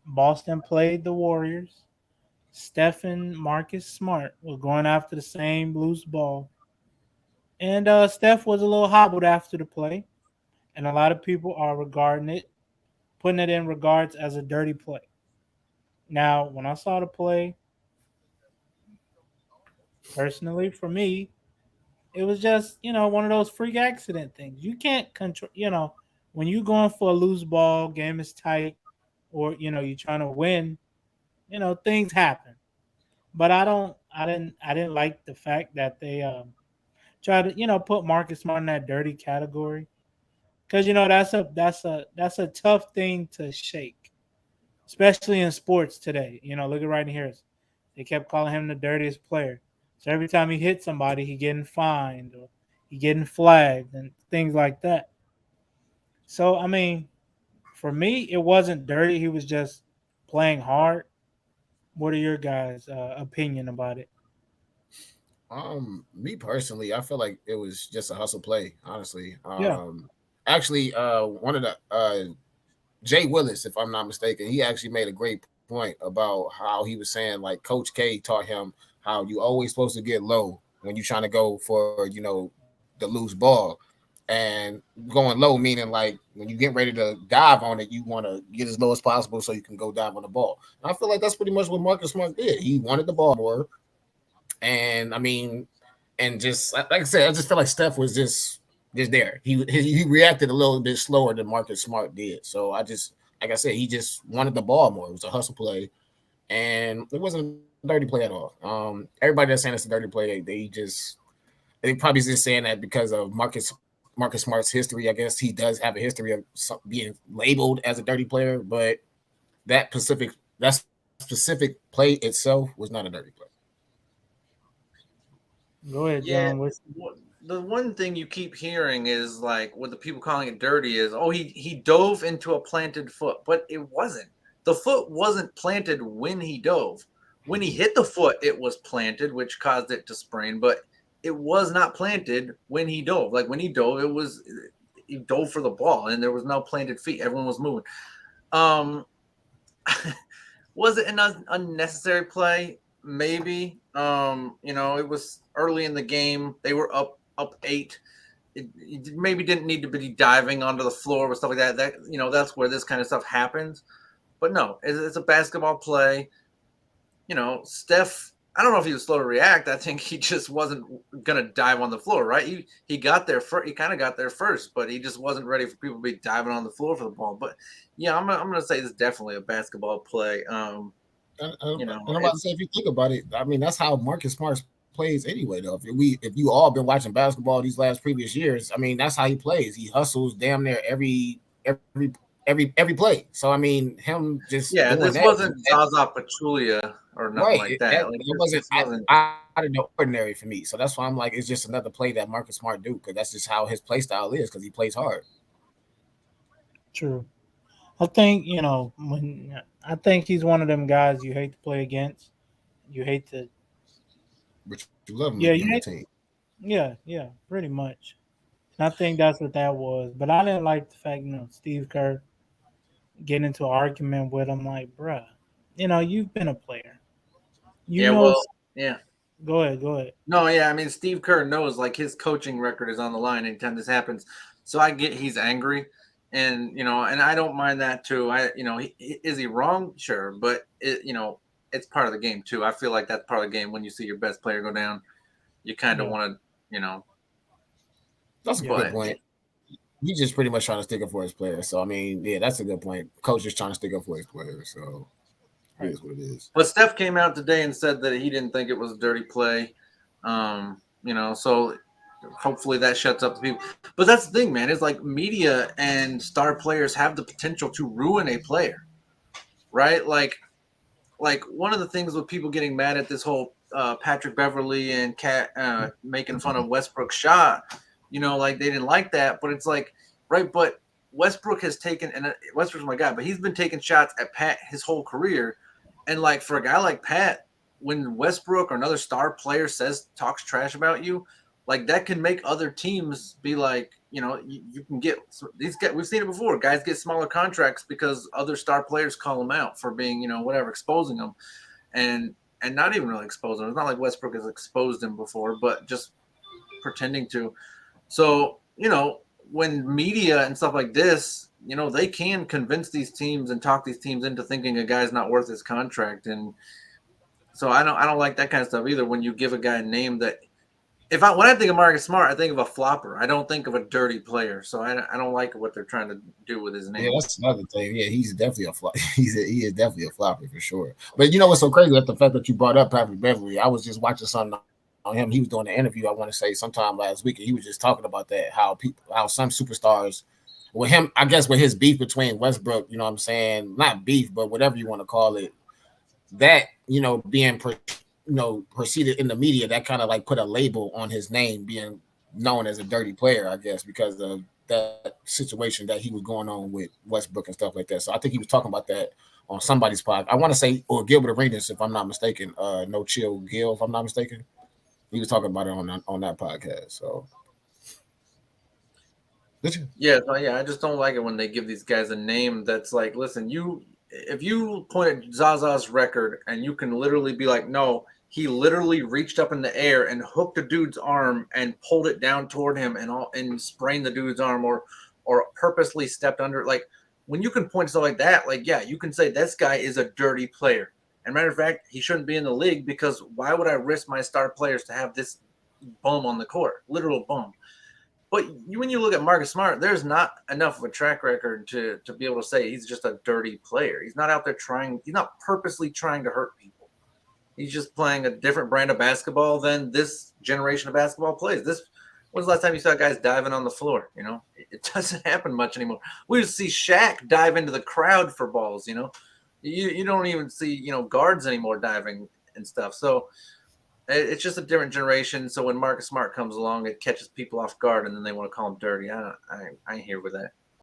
Boston played the Warriors. Steph and Marcus Smart were going after the same loose ball. And Steph was a little hobbled after the play. And a lot of people are regarding it, putting it in regards as a dirty play. Now, when I saw the play, personally, for me, it was just, one of those freak accident things. You can't control, when you're going for a loose ball, game is tight, or, you're trying to win, things happen. But I didn't like the fact that they try to put Marcus Smart in that dirty category because that's a tough thing to shake, especially in sports today. Look at right here, they kept calling him the dirtiest player. So every time he hit somebody, he getting fined or he getting flagged and things like that. So I mean, for me, it wasn't dirty. He was just playing hard. What are your guys' opinion about it? Me personally, I feel like it was just a hustle play, honestly. Yeah, Actually, one of the Jay Willis, if I'm not mistaken, he actually made a great point about how he was saying like Coach K taught him how you always supposed to get low when you're trying to go for the loose ball, and going low meaning like when you get ready to dive on it, you want to get as low as possible so you can go dive on the ball. And I feel like that's pretty much what Marcus Smart did. He wanted the ball more, and I mean, and just like I said, I just feel like Steph was just there. He reacted a little bit slower than Marcus Smart did. So I just like I said, he just wanted the ball more. It was a hustle play, and it wasn't a dirty play at all. Everybody that's saying it's a dirty play, they probably just saying that because of Marcus Smart's history. I guess he does have a history of being labeled as a dirty player, but that specific play itself was not a dirty play. go ahead, Yeah, John. the one thing you keep hearing is like what the people calling it dirty is, oh, he dove into a planted foot, but it wasn't. The foot wasn't planted when he dove. When he hit the foot, it was planted, which caused it to sprain, but it was not planted when he dove. Like when he dove, he dove for the ball, and there was no planted feet. Everyone was moving. Um, was it an unnecessary play? Maybe. It was early in the game. They were up eight. It maybe didn't need to be diving onto the floor with stuff like that. That's where this kind of stuff happens. But no, it's a basketball play. Steph. I don't know if he was slow to react. I think he just wasn't gonna dive on the floor, right? He got there first. He kind of got there first, but he just wasn't ready for people to be diving on the floor for the ball. But yeah, I'm gonna say this is definitely a basketball play. And I'm about to It's say, if you think about it, I mean, that's how Marcus Smart plays anyway. Though, if you all been watching basketball these last previous years, I mean, that's how he plays. He hustles damn near every play. So I mean, him just yeah. doing This that, wasn't Zaza Pachulia or nothing right? like that. Like That wasn't this wasn't. out of the ordinary for me. So that's why I'm like, it's just another play that Marcus Smart do because that's just how his play style is because he plays hard. True. I think I think he's one of them guys you hate to play against. You hate to, But you love him on yeah, your you team. hate, yeah, pretty much. And I think that's what that was. But I didn't like the fact, Steve Kerr getting into an argument with him. Like, bruh, you've been a player. You Yeah. know, Well. Yeah. go ahead, go ahead. No. Yeah. I mean, Steve Kerr knows like his coaching record is on the line anytime this happens. So I get he's angry, and I don't mind that too. Is he wrong? Sure, but it's part of the game too. I feel like that's part of the game. When you see your best player go down, you kind of Yeah, want to, That's a yeah, good but point. He's just pretty much trying to stick up for his players. So I mean, yeah, that's a good point. Coach is trying to stick up for his players. So it right. is what it is. But Steph came out today and said that he didn't think it was a dirty play. So hopefully that shuts up the people. But that's the thing, man. Is like media and star players have the potential to ruin a player, right? Like one of the things with people getting mad at this whole Patrick Beverly and Cat making fun of Westbrook's shot, like they didn't like that. But it's like, right? But Westbrook has taken, and Westbrook's my guy, but he's been taking shots at Pat his whole career. And like for a guy like Pat, when Westbrook or another star player talks trash about you, like that can make other teams be like, you can get these guys. We've seen it before. Guys get smaller contracts because other star players call them out for being, whatever, exposing them, and not even really exposing them. It's not like Westbrook has exposed him before, but just pretending to. So, when media and stuff like this, they can convince these teams and talk these teams into thinking a guy's not worth his contract. And so I don't like that kind of stuff either. When you give a guy a name that, when I think of Marcus Smart, I think of a flopper. I don't think of a dirty player. So I don't like what they're trying to do with his Yeah, name. that's another thing. Yeah, he's definitely a flop. He is definitely a flopper for sure. But you know what's so crazy? That the fact that you brought up Patrick Beverly. I was just watching something on him. He was doing an interview, I want to say, sometime last week, and he was just talking about that, how some superstars with him, I guess with his beef between Westbrook, you know what I'm saying? Not beef, but whatever you want to call it, that, being proceeded in the media, that kind of like put a label on his name being known as a dirty player, I guess, because of that situation that he was going on with Westbrook and stuff like that. So I think he was talking about that on somebody's podcast. I want to say, or Gilbert Arenas, if I'm not mistaken. No Chill Gil, if I'm not mistaken. He was talking about it on that podcast. So did you? Yeah, so yeah, I just don't like it when they give these guys a name that's like, listen, if you point at Zaza's record and you can literally be like, no, he literally reached up in the air and hooked a dude's arm and pulled it down toward him and sprained the dude's arm, or purposely stepped under it. Like, when you can point to stuff like that, like, yeah, you can say this guy is a dirty player. And matter of fact, he shouldn't be in the league, because why would I risk my star players to have this bum on the court, literal bum? But when you look at Marcus Smart, there's not enough of a track record to be able to say he's just a dirty player. He's not out there trying. He's not purposely trying to hurt people. He's just playing a different brand of basketball than this generation of basketball plays. When's the last time you saw guys diving on the floor? It doesn't happen much anymore. We just see Shaq dive into the crowd for balls. You don't even see guards anymore diving and stuff. So it's just a different generation. So when Marcus Smart comes along, it catches people off guard, and then they want to call him dirty. I ain't here with that.